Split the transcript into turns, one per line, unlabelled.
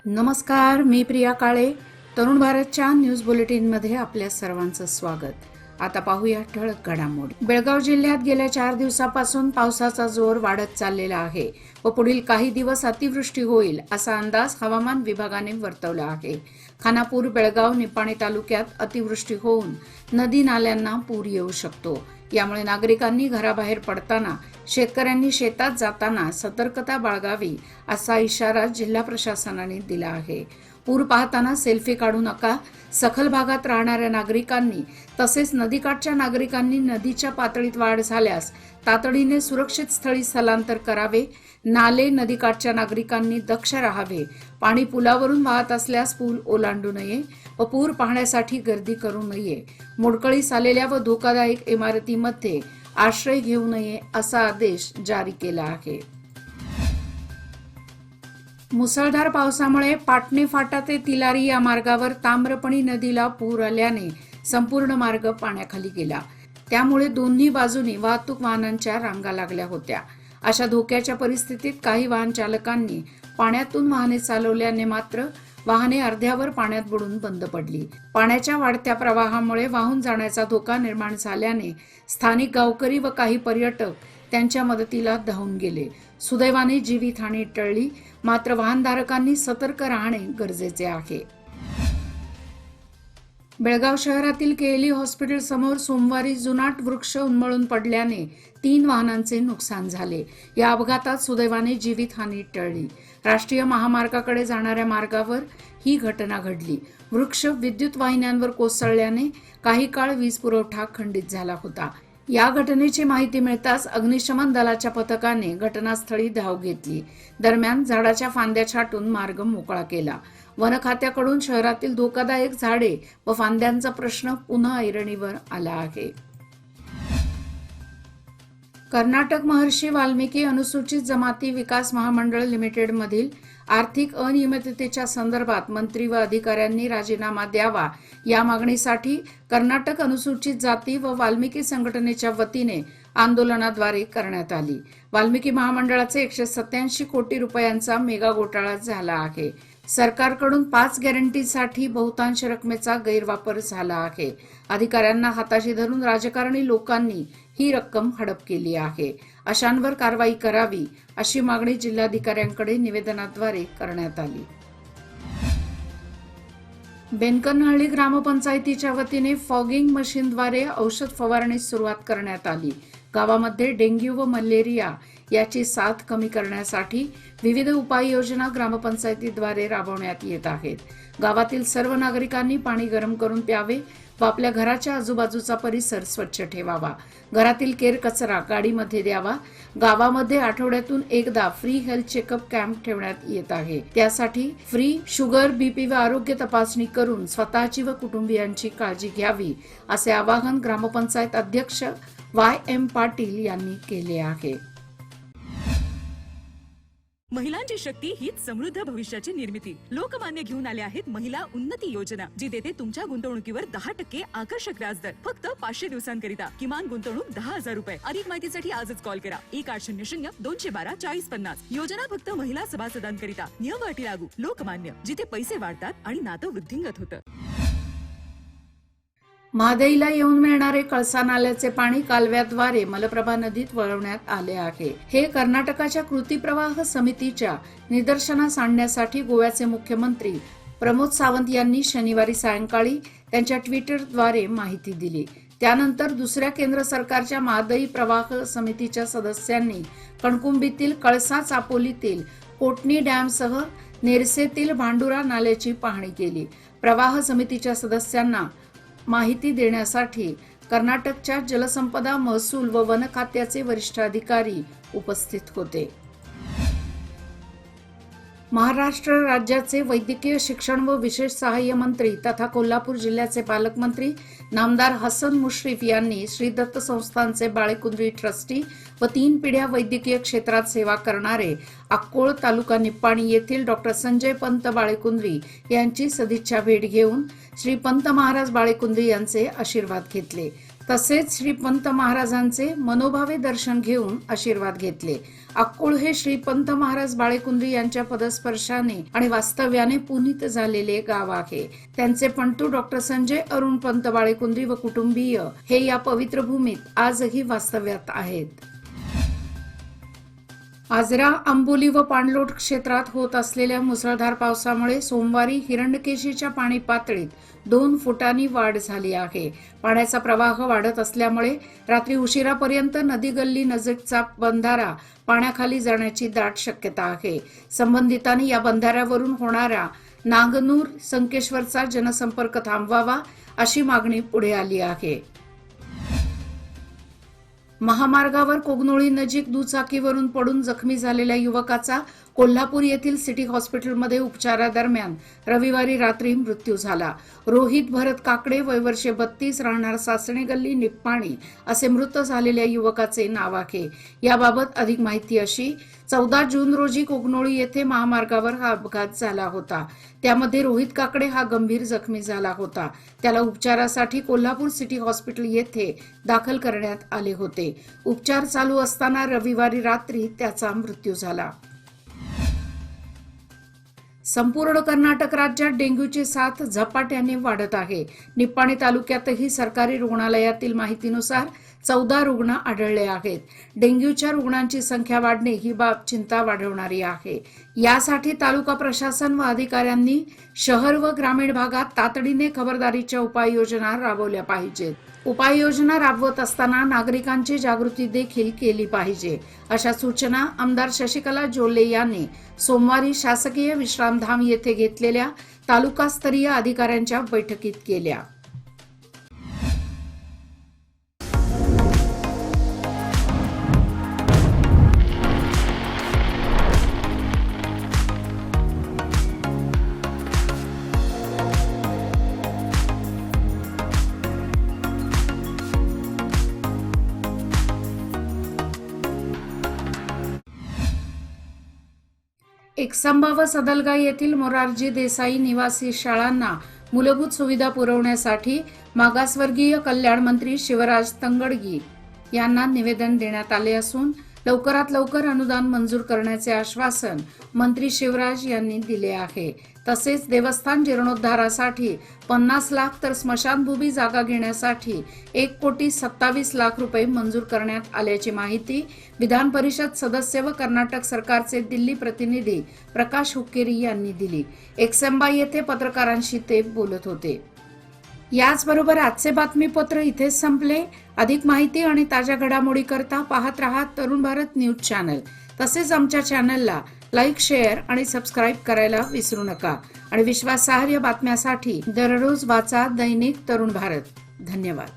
नमस्कार, मी प्रिया काळे. तरुण भारतच्या न्यूज बुलेटिनमध्ये आपल्या सर्वांचं स्वागत. आता पाहूया ठळक घडामोडी. बेळगाव जिल्ह्यात गेल्या 4 दिवसापासून पावसाचा जोर वाढत चाललेला आहे व पुढील काही दिवस अतिवृष्टी होईल असा अंदाज हवामान विभागाने वर्तवला आहे. खानापूर, बेळगाव, निपाणी तालुक्यात अतिवृष्टी होऊन नदी नाल्यांना पूर येऊ शकतो. यामुळे नागरिकांनी घराबाहेर पडताना, शेतकऱ्यांनी शेतात जाताना सतर्कता बाळगावी असा इशारा जिल्हा प्रशासनाने दिला आहे. पूर पाहताना सेल्फी काढू नका. सखल भागात राहणाऱ्या नागरिकांनी तसेच नदीकाठच्या नागरिकांनी नदीच्या पातळीत वाढ झाल्यास तातडीने सुरक्षित स्थळी स्थलांतर करावे. नाले, नदीकाठच्या नागरिकांनी दक्ष राहावे. पाणी पुलावरून वाहत असल्यास पूल ओलांडू नये व पूर पाहण्यासाठी गर्दी करू नये. मोडकळीस आलेल्या व धोकादायक इमारतीमध्ये आश्रय घेऊ नये असा आदेश जारी केला आहे. मुसळधार पावसामुळे पाटणे फाटा ते तिलारी या मार्गावर ताम्रपणी नदीला पूर आल्याने संपूर्ण मार्ग पाण्याखाली गेला. त्यामुळे दोन्ही बाजूनी वाहतूक वाहनांच्या रांगा लागल्या होत्या. अशा धोक्याच्या परिस्थितीत काही वाहन चालकांनी पाण्यातून वाहने चालवल्याने मात्र वाहने अर्ध्यावर पाण्यात बुडून बंद पडली. पाण्याच्या वाढत्या प्रवाहामुळे वाहून जाण्याचा धोका निर्माण झाल्याने स्थानिक गावकरी व काही पर्यटक त्यांच्या मदतीला धावून गेले. सुदैवाने जीवितहानी टळली, मात्र वाहनधारकांनी सतर्क राहणे गरजेचे आहे. बेळगाव शहरातील केएलई हॉस्पिटल समोर सोमवारी जुनाट वृक्ष उन्मळून पडल्याने 3 वाहनांचे नुकसान झाले. या अपघातात सुदैवाने जीवितहानी टळली. राष्ट्रीय महामार्गाकडे जाणाऱ्या मार्गावर ही घटना घडली. वृक्ष विद्युत वाहिन्यांवर कोसळल्याने काही काळ वीज पुरवठा खंडित झाला होता. या घटनेची माहिती मिळताच अग्निशमन दलाच्या पथकाने घटनास्थळी धाव घेतली. दरम्यान झाडाच्या फांद्या छाटून मार्ग मोकळा केला. वन खात्याकडून शहरातील धोकादायक झाडे व फांद्यांचा प्रश्न पुन्हा ऐरणीवर आला आहे. कर्नाटक महर्षी वाल्मिकी अनुसूचित जमाती विकास महामंडळ लिमिटेड मधील आर्थिक अनियमिततेच्या संदर्भात मंत्री व अधिकाऱ्यांनी राजीनामा द्यावा या मागणीसाठी कर्नाटक अनुसूचित जाती व वाल्मिकी संघटनेच्या वतीने आंदोलनाद्वारे करण्यात आली. वाल्मिकी महामंडळाचे 187 कोटी रुपयांचा मेगा घोटाळा झाला आहे. सरकारकडून 5 गॅरंटीसाठी बहुतांश रकमेचा गैरवापर झाला आहे. अधिकाऱ्यांना हाताशी धरून राजकारणी लोकांनी ही रक्कम हडप केली आहे. अशांवर कारवाई करावी अशी मागणी जिल्हाधिकाऱ्यांकडे निवेदनाद्वारे करण्यात आली. बेनकनहळ्ळी ग्रामपंचायतीच्या वतीने फॉगिंग मशीनद्वारे औषध फवारणीस सुरुवात करण्यात आली. गावामध्ये डेंग्यू व मलेरिया याची साथ कमी करण्यासाठी विविध उपाययोजना ग्रामपंचायतीद्वारे राबवण्यात येत आहेत. गावातील सर्व नागरिकांनी पाणी गरम करून प्यावे व आपल्या घराच्या आजूबाजूचा परिसर स्वच्छ ठेवावा. घरातील केर कचरा गाडीमध्ये द्यावा. गावामध्ये आठवड्यातून एकदा फ्री हेल्थ चेकअप कॅम्प ठेवण्यात येत आहे. त्यासाठी फ्री शुगर, बीपी व आरोग्य तपासणी करून स्वतःची व कुटुंबियांची काळजी घ्यावी असे आवाहन ग्रामपंचायत अध्यक्ष YM पाटील यांनी केले आहे.
महिलांची शक्ती हीच समृद्ध भविष्याची निर्मिती. लोकमान्य घेऊन आले आहेत महिला उन्नती योजना, जी देते तुमच्या गुंतवणुकीवर 10% आकर्षक व्याजदर फक्त 500 दिवसांकरिता. किमान गुंतवणूक 10,000 रुपये. अधिक माहितीसाठी आजच कॉल करा 1800-212-4050. योजना फक्त महिला सभासदांकरिता. नियम अटी लागू. लोकमान्य, जिथे पैसे वाढतात आणि नातं वृद्धिंगत होतं.
महादईला येऊन मिळणारे कळसा नाल्याचे पाणी कालव्याद्वारे मलप्रभा नदीत वळवण्यात आले आहे. हे कर्नाटकाच्या कृती प्रवाह समितीच्या निदर्शनास आणण्यासाठी गोव्याचे मुख्यमंत्री प्रमोद सावंत यांनी शनिवारी सायंकाळी त्यांच्या ट्विटरद्वारे माहिती दिली. त्यानंतर दुसऱ्या केंद्र सरकारच्या महादई प्रवाह समितीच्या सदस्यांनी कणकुंबीतील कळसा, चापोलीतील कोटणी डॅमसह नेरसेतील भांडुरा नाल्याची पाहणी केली. प्रवाह समितीच्या सदस्यांना माहिती देण्यासाठी कर्नाटकच्या जलसंपदा, महसूल व वन खात्याचे वरिष्ठ अधिकारी उपस्थित होते. महाराष्ट्र राज्याचे वैद्यकीय शिक्षण व विशेष सहाय्य मंत्री तथा कोल्हापूर जिल्ह्याचे पालकमंत्री नामदार हसन मुश्रीफ यांनी श्री दत्त संस्थानचे बाळेकुंद्री ट्रस्टी व 3 पिढ्या वैद्यकीय क्षेत्रात सेवा करणारे अक्कोळ तालुका निप्पाणी येथील डॉ. संजय पंत बाळेकुंद्री यांची सदिच्छा भेट घेऊन श्री पंत महाराज बाळेकुंद्री यांचे आशीर्वाद घेतले. तसेच श्री पंत महाराजांचे मनोभावे दर्शन घेऊन आशीर्वाद घेतले. अक्कोळ हे श्री पंत महाराज बाळेकुंद्री यांच्या पदस्पर्शाने आणि वास्तव्याने पुनीत झालेले गाव आहे. त्यांचे पंतू डॉक्टर संजय अरुण पंत बाळेकुंद्री व कुटुंबीय हे या पवित्र भूमीत आजही वास्तव्यात आहेत. आजरा, आंबोली व पाणलोट क्षेत्रात होत असलेल्या मुसळधार पावसामुळे सोमवारी हिरण्यकेशीच्या पाणी पातळीत 2 फुटांनी वाढ झाली आहे. पाण्याचा प्रवाह वाढत असल्यामुळे रात्री उशिरापर्यंत नदी गल्ली नजीकचा बंधारा पाण्याखाली जाण्याची दाट शक्यता आहे. संबंधितांनी या बंधाऱ्यावरून होणारा नागनूर संकेश्वरचा जनसंपर्क थांबवावा अशी मागणी पुढे आली आहे. महामार्गावर कोगनोळी नजीक दुचाकीवरून पडून जखमी झालेल्या युवकाचा कोल्हापूर येथील सिटी हॉस्पिटलमध्ये उपचारादरम्यान रविवारी रात्री मृत्यू झाला. रोहित भरत काकडे, वय वर्षे 32, राहणार सासणे गल्ली, निप्पाणी असे मृत झालेल्या युवकाचे नाव आहे. याबाबत अधिक माहिती अशी: 14 जून रोजी कोगनोळी येथे महामार्गावर हा अपघात झाला होता. त्यामध्ये रोहित काकडे हा गंभीर जखमी झाला होता. त्याला उपचारासाठी कोल्हापूर सिटी हॉस्पिटल येथे दाखल करण्यात आले होते. उपचार चालू असताना रविवारी रात्री त्याचा मृत्यू झाला. संपूर्ण कर्नाटक राज्यात डेंग्यूची साथ झपाट्याने वाढत आहे. निप्पाणी तालुक्यातही सरकारी रुग्णालयातील माहितीनुसार 14 रुग्ण आढळले आहेत. डेंग्यूच्या रुग्णांची संख्या वाढणे ही बाब चिंता वाढवणारी आहे. यासाठी तालुका प्रशासन व अधिकाऱ्यांनी शहर व ग्रामीण भागात तातडीने खबरदारीच्या उपाययोजना राबवल्या पाहिजेत. उपाययोजना राबवत असताना नागरिकांची जागृती देखील केली पाहिजे, अशा सूचना आमदार शशिकला जोल्ले यांनी सोमवारी शासकीय विश्रामधाम येथे घेतलेल्या तालुकास्तरीय अधिकाऱ्यांच्या बैठकीत केल्या. एकसंबा व सदलगा येथील मोरारजी देसाई निवासी शाळांना मूलभूत सुविधा पुरवण्यासाठी मागासवर्गीय कल्याण मंत्री शिवराज तंगडगी यांना निवेदन देण्यात आले असून लवकरात लवकर अनुदान मंजूर करण्याचे आश्वासन मंत्री शिवराज यांनी दिले आहे. तसेच देवस्थान जीर्णोद्धारासाठी 50 लाख तर स्मशानभूमी जागा घेण्यासाठी 1,27,00,000 रुपये मंजूर करण्यात आल्याची माहिती विधान परिषद सदस्य व कर्नाटक सरकारचे दिल्ली प्रतिनिधी प्रकाश हुक्केरी यांनी दिली. एकसंबा येथे पत्रकारांशी ते बोलत होते. याचबरोबर आजचे बातमीपत्र इथेच संपले. अधिक माहिती आणि ताज्या घडामोडी करता पाहत रहा तरुण भारत न्यूज चॅनल. तसेच आमच्या चॅनलला लाईक, शेअर आणि सबस्क्राईब करायला विसरू नका. आणि विश्वासार्ह बातम्यासाठी दररोज वाचा दैनिक तरुण भारत. धन्यवाद.